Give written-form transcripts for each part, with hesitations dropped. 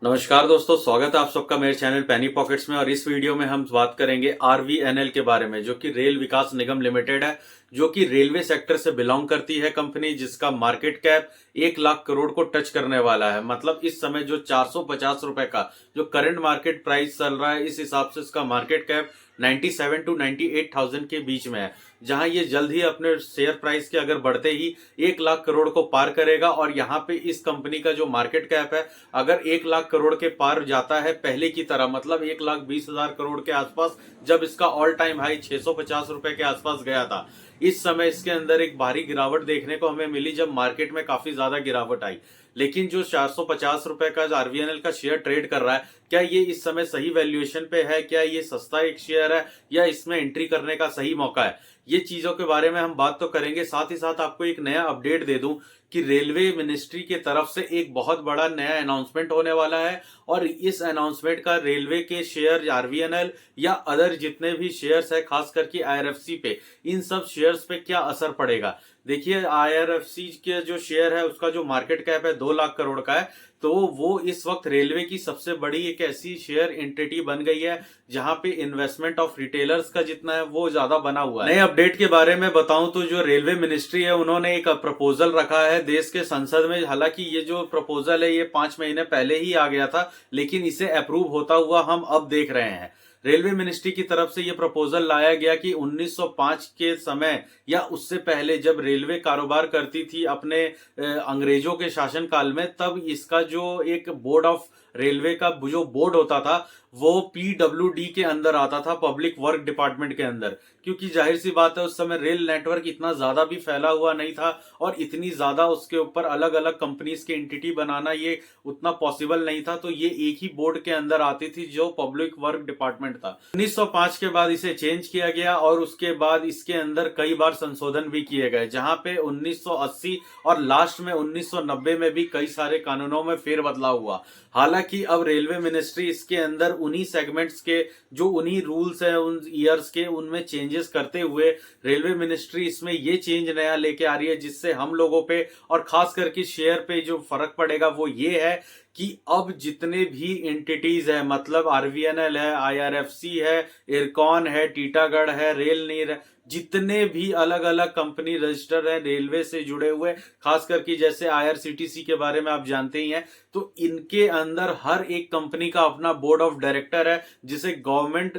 नमस्कार दोस्तों, स्वागत है आप सबका मेरे चैनल पैनी पॉकेट्स में। और इस वीडियो में हम बात करेंगे आरवीएनएल के बारे में, जो कि रेल विकास निगम लिमिटेड है, जो कि रेलवे सेक्टर से बिलोंग करती है कंपनी, जिसका मार्केट कैप 1 लाख करोड़ को टच करने वाला है। मतलब इस समय जो 450 रुपए का जो करंट मार्केट प्राइस चल रहा है, इस हिसाब से इसका मार्केट कैप 97 टू 98,000 के बीच में है, जहां ये जल्द ही अपने शेयर प्राइस के अगर बढ़ते ही 1 लाख करोड़ को पार करेगा। और यहाँ पे इस कंपनी का जो मार्केट कैप है, अगर 1 लाख करोड़ के पार जाता है पहले की तरह, मतलब 1,20,000 करोड़ के आसपास, जब इसका ऑल टाइम हाई 650 रुपए के आसपास गया था। इस समय इसके अंदर एक भारी गिरावट देखने को हमें मिली, जब मार्केट में काफी ज्यादा गिरावट आई। लेकिन जो 450 रुपए का आरवीएनएल का शेयर ट्रेड कर रहा है, क्या ये इस समय सही वैल्यूएशन पे है? क्या ये सस्ता एक शेयर है या इसमें एंट्री करने का सही मौका है? ये चीजों के बारे में हम बात तो करेंगे। साथ ही साथ आपको एक नया अपडेट दे दूं कि रेलवे मिनिस्ट्री की तरफ से एक बहुत बड़ा नया अनाउंसमेंट होने वाला है। और इस अनाउंसमेंट का रेलवे के शेयर, आरवीएनएल या अदर जितने भी शेयर्स है, खास करके आईआरएफसी पे, इन सब शेयर्स पे क्या असर पड़ेगा। देखिए, आईआरएफसी के जो शेयर है, उसका जो मार्केट कैप है 2 लाख करोड़ का है। तो वो इस वक्त रेलवे की सबसे बड़ी एक ऐसी शेयर एंटिटी बन गई है, जहां पे इन्वेस्टमेंट ऑफ रिटेलर्स का जितना है वो ज्यादा बना हुआ है। नए अपडेट के बारे में बताऊं तो जो रेलवे मिनिस्ट्री है, उन्होंने एक प्रपोजल रखा है देश के संसद में। हालांकि ये जो प्रपोजल है, ये 5 महीने पहले ही आ गया था, लेकिन इसे अप्रूव होता हुआ हम अब देख रहे हैं। रेलवे मिनिस्ट्री की तरफ से यह प्रपोजल लाया गया कि 1905 के समय या उससे पहले, जब रेलवे कारोबार करती थी अपने अंग्रेजों के शासनकाल में, तब इसका जो एक बोर्ड ऑफ रेलवे का जो बोर्ड होता था, वो पीडब्ल्यूडी के अंदर आता था, पब्लिक वर्क डिपार्टमेंट के अंदर। क्योंकि जाहिर सी बात है, उस समय रेल नेटवर्क इतना ज्यादा भी फैला हुआ नहीं था और इतनी ज्यादा उसके ऊपर अलग अलग कंपनीज की एंटिटी बनाना ये उतना पॉसिबल नहीं था। तो ये एक ही बोर्ड के अंदर आती थी, जो पब्लिक वर्क डिपार्टमेंट था। 1905 के बाद इसे चेंज किया गया और उसके बाद इसके अंदर कई बार संशोधन भी किए गए, जहां पे 1980 और लास्ट में 1990 में भी कई सारे कानूनों में फेरबदलाव हुआ। हालांकि अब रेलवे मिनिस्ट्री इसके अंदर उन्हीं सेगमेंट्स के, जो उन्हीं रूल्स हैं उन ईयर्स के, उनमें चेंजेस करते हुए रेलवे मिनिस्ट्री इसमें ये चेंज नया लेके आ रही है, जिससे हम लोगों पे और खास करके शेयर पे जो फर्क पड़ेगा वो ये है कि अब जितने भी एंटिटीज है, मतलब आरवीएनएल है, आईआरएफसी है, इरकॉन है, टीटागढ़ है, रेल नीर है, जितने भी अलग अलग कंपनी रजिस्टर है रेलवे से जुड़े हुए, खास करके जैसे आईआरसीटीसी के बारे में आप जानते ही हैं, तो इनके अंदर हर एक कंपनी का अपना बोर्ड ऑफ डायरेक्टर है, जिसे गवर्नमेंट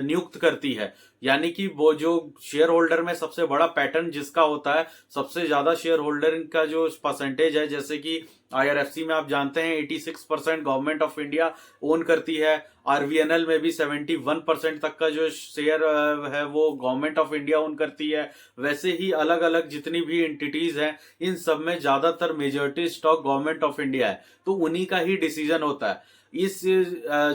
नियुक्त करती है। यानी कि वो जो शेयर होल्डर में सबसे बड़ा पैटर्न जिसका होता है, सबसे ज्यादा शेयर होल्डर का जो परसेंटेज है, जैसे कि आईआरएफसी में आप जानते हैं 86% गवर्नमेंट ऑफ इंडिया ओन करती है। आरवीएनएल में भी 71% तक का जो शेयर है वो गवर्नमेंट ऑफ इंडिया ओन करती है। वैसे ही अलग अलग जितनी भी एंटिटीज हैं, इन सब में ज्यादातर majority stock government of India है, तो उन्हीं का ही डिसीजन होता है। इस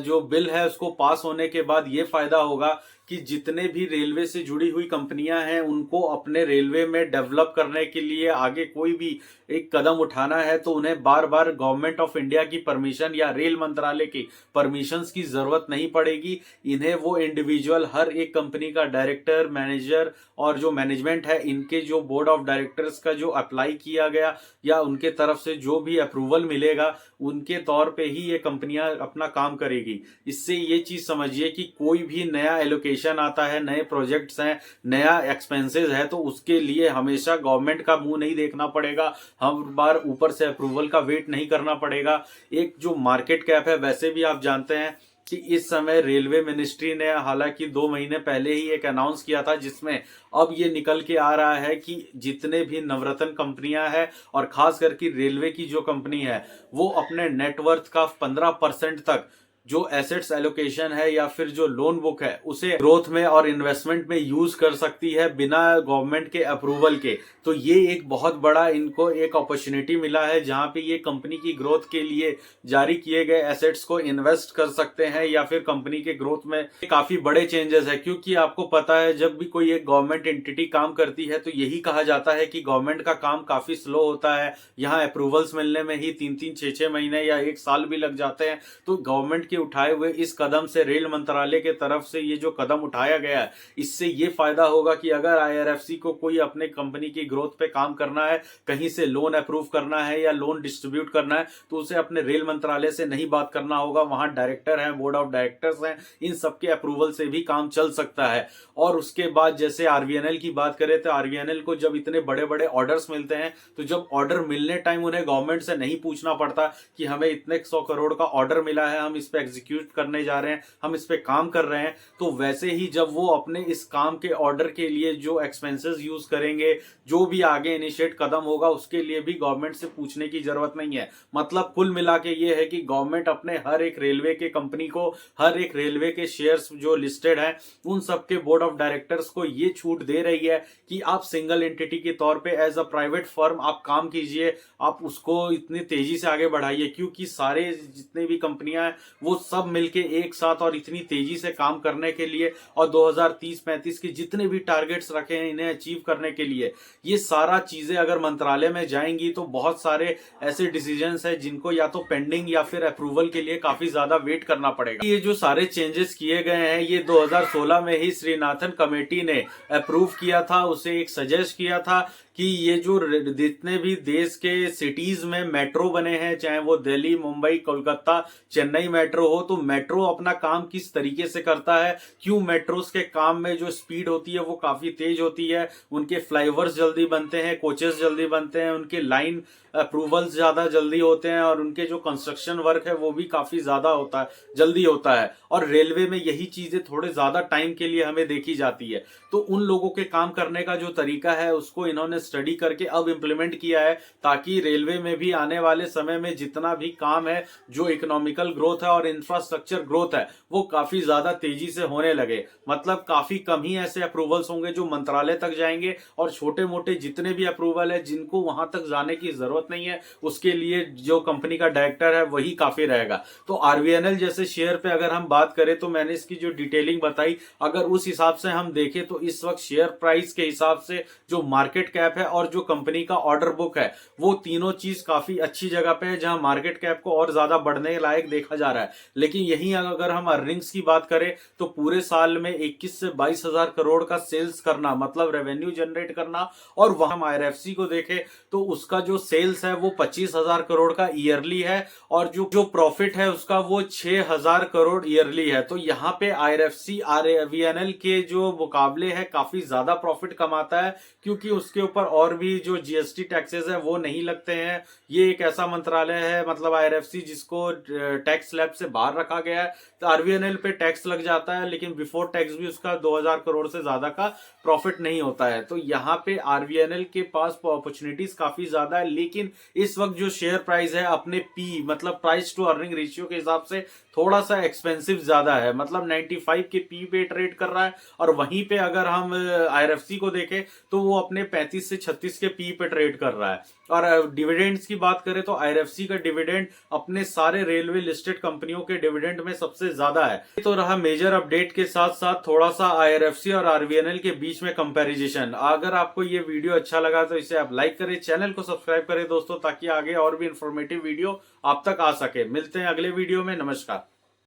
जो बिल है उसको पास होने के बाद ये फायदा होगा कि जितने भी रेलवे से जुड़ी हुई कंपनियां हैं, उनको अपने रेलवे में डेवलप करने के लिए आगे कोई भी एक कदम उठाना है, तो उन्हें बार बार गवर्नमेंट ऑफ इंडिया की परमिशन या रेल मंत्रालय की परमिशंस की जरूरत नहीं पड़ेगी। इन्हें वो इंडिविजुअल, हर एक कंपनी का डायरेक्टर, मैनेजर और जो मैनेजमेंट है, इनके जो बोर्ड ऑफ डायरेक्टर्स का जो अप्लाई किया गया या उनके तरफ से जो भी अप्रूवल मिलेगा, उनके तौर पे ही ये कंपनियां अपना काम करेगी। इससे ये चीज समझिए कि कोई भी नया एलोकेशन आता है, नए प्रोजेक्ट्स हैं, नया एक्सपेंसेस है, तो उसके लिए हमेशा गवर्नमेंट का मुंह नहीं देखना पड़ेगा, हर बार ऊपर से अप्रूवल का वेट नहीं करना पड़ेगा। एक जो मार्केट कैप है, वैसे भी आप जानते हैं कि इस समय रेलवे मिनिस्ट्री ने हालांकि 2 महीने पहले ही एक अनाउंस किया था, जिसमें अब ये निकल के आ रहा है कि जितने भी नवरत्न कंपनियां हैं और खास करके रेलवे की जो कंपनी है, वो अपने नेटवर्थ का 15% तक जो एसेट्स एलोकेशन है या फिर जो लोन बुक है, उसे ग्रोथ में और इन्वेस्टमेंट में यूज कर सकती है बिना गवर्नमेंट के अप्रूवल के। तो ये एक बहुत बड़ा इनको एक अपॉर्चुनिटी मिला है, जहां पे ये कंपनी की ग्रोथ के लिए जारी किए गए एसेट्स को इन्वेस्ट कर सकते हैं या फिर कंपनी के ग्रोथ में काफी बड़े चेंजेस है। क्योंकि आपको पता है, जब भी कोई एक गवर्नमेंट एंटिटी काम करती है, तो यही कहा जाता है कि गवर्नमेंट का काम काफी स्लो होता है, यहाँ अप्रूवल्स मिलने में ही 3-3, 6-6 महीने या 1 साल भी लग जाते हैं। तो गवर्नमेंट के उठाए हुए इस कदम से, रेल मंत्रालय के तरफ से ये जो कदम उठाया गया है, इससे ये फायदा होगा कि अगर आईआरएफसी को कोई अपने कंपनी की ग्रोथ पे काम करना है, कहीं से लोन अप्रूव करना है या लोन डिस्ट्रीब्यूट करना है, तो उसे अपने रेल मंत्रालय से नहीं बात करना होगा। वहां डायरेक्टर हैं, बोर्ड ऑफ डायरेक्टर्स हैं, इन सबके अप्रूवल से भी काम चल सकता है। और उसके बाद जैसे आरवीएनएल की बात करें तो आरवीएनएल को जब इतने बड़े बड़े ऑर्डर्स मिलते हैं, तो जब ऑर्डर मिलने टाइम उन्हें गवर्नमेंट से नहीं पूछना पड़ता कि हमें इतने 100 करोड़ का ऑर्डर मिला है, हम इस पे एग्जीक्यूट करने जा रहे हैं, हम इस पे काम कर रहे हैं। तो वैसे ही जब वो अपने इस काम के ऑर्डर के लिए जो एक्सपेंसेस यूज करेंगे, जो भी आगे इनिशिएट कदम होगा, उसके लिए भी गवर्नमेंट से पूछने की जरूरत नहीं है। मतलब कुल मिला के ये है कि गवर्नमेंट अपने हर एक रेलवे के कंपनी को, हर एक रेलवे के शेयर्स जो लिस्टेड हैं, उन सबके बोर्ड ऑफ डायरेक्टर्स को ये छूट दे रही है कि आप सिंगल एंटिटी के तौर पे एज अ प्राइवेट फर्म आप काम कीजिए, आप उसको इतनी तेजी से आगे बढ़ाइए, क्योंकि सारे जितने भी कंपनियां हैं वो सब मिलके एक साथ और इतनी तेजी से काम करने के लिए और 2030-35 के जितने भी टारगेट्स रखे हैं इन्हें अचीव करने के लिए, ये सारा चीजें अगर मंत्रालय में जाएंगी तो बहुत सारे ऐसे डिसीजंस हैं जिनको या तो पेंडिंग या फिर अप्रूवल के लिए काफी ज्यादा वेट करना पड़ेगा। ये जो सारे चेंजेस किए गए हैं ये 2016 में ही श्रीनाथन कमेटी ने अप्रूव किया था, उसे एक सजेस्ट किया था कि ये जो जितने भी देश के सिटीज में मेट्रो बने हैं, चाहे वो दिल्ली, मुंबई, कोलकाता, चेन्नई मेट्रो हो, तो मेट्रो अपना काम किस तरीके से करता है, क्यों मेट्रोस के काम में जो स्पीड होती है वो काफी तेज होती है, उनके फ्लाईओवर्स जल्दी बनते हैं, कोचेस जल्दी बनते हैं, उनके लाइन अप्रूवल्स ज्यादा जल्दी होते हैं और उनके जो कंस्ट्रक्शन वर्क है वो भी काफी ज्यादा होता है, जल्दी होता है। और रेलवे में यही चीजें थोड़े ज्यादा टाइम के लिए हमें देखी जाती है। तो उन लोगों के काम करने का जो तरीका है उसको इन्होंने स्टडी करके अब इम्प्लीमेंट किया है, ताकि रेलवे में भी आने वाले समय में जितना भी काम है, जो इकोनॉमिकल ग्रोथ है और इंफ्रास्ट्रक्चर ग्रोथ है, वो काफी ज्यादा तेजी से होने लगे। मतलब काफी कम ही ऐसे अप्रूवल्स होंगे जो मंत्रालय तक जाएंगे, और छोटे मोटे जितने भी अप्रूवल है जिनको वहां तक जाने की जरूरत नहीं है, उसके लिए जो कंपनी का डायरेक्टर है वही काफी रहेगा। तो आरवीएनएल जैसे शेयर पे अगर हम बात करें तो मैंने इसकी जो डिटेलिंग बताई, अगर उस हिसाब से हम देखें तो इस वक्त शेयर प्राइस के हिसाब से जो मार्केट कैप है और जो कंपनी का ऑर्डर बुक है, वो तीनों चीज काफी अच्छी जगह पे है, जहां मार्केट कैप को और ज्यादा बढ़ने लायक देखा जा रहा है। लेकिन यहीं अगर हम अर्निंग्स की बात करें तो पूरे साल में 21 से 22 हजार करोड़ का सेल्स करना, मतलब रेवेन्यू जनरेट करना, और वहां हम आईआरएफसी को देखें तो उसका जो सेल्स है वो 25,000 करोड़ का ईयरली है, और जो प्रॉफिट है उसका वो 6,000 करोड़ ईयरली है। तो यहाँ पे आईआरएफसी आरवीएनएल के जो मुकाबले है काफी ज्यादा प्रॉफिट कमाता है, क्योंकि उसके ऊपर और भी जो जीएसटी टैक्सेस है वो नहीं लगते हैं। ये एक ऐसा मंत्रालय है, मतलब आईआरएफसी, जिसको टैक्स स्लैब से बाहर रखा गया है। तो आरवीएनएल पे टैक्स लग जाता है, लेकिन बिफोर टैक्स भी उसका 2000 करोड़ से ज्यादा का प्रॉफिट नहीं होता है। तो यहाँ पे आरवीएनएल के पास अपॉर्चुनिटीज काफी ज्यादा है, लेकिन इस वक्त जो शेयर प्राइस है अपने पी, मतलब प्राइस टू अर्निंग रेशियो के हिसाब से थोड़ा सा एक्सपेंसिव ज्यादा है, मतलब 95 के पी पे ट्रेड कर रहा है। और वहीं पे अगर हम आईआरएफसी को देखें तो वो अपने 35 से 36 के पी पे ट्रेड कर रहा है। और डिविडेंड्स की बात करें तो आईआरएफसी का डिविडेंड अपने सारे रेलवे लिस्टेड कंपनियों के डिविडेंड में सबसे ज्यादा है। तो रहा मेजर अपडेट के साथ साथ थोड़ा सा आईआरएफसी और आरवीएनएल के बीच में कंपैरिजन। अगर आपको ये वीडियो अच्छा लगा तो इसे आप लाइक करें, चैनल को सब्सक्राइब करें दोस्तों, ताकि आगे और भी इंफॉर्मेटिव वीडियो आप तक आ सके। मिलते हैं अगले वीडियो में, नमस्कार।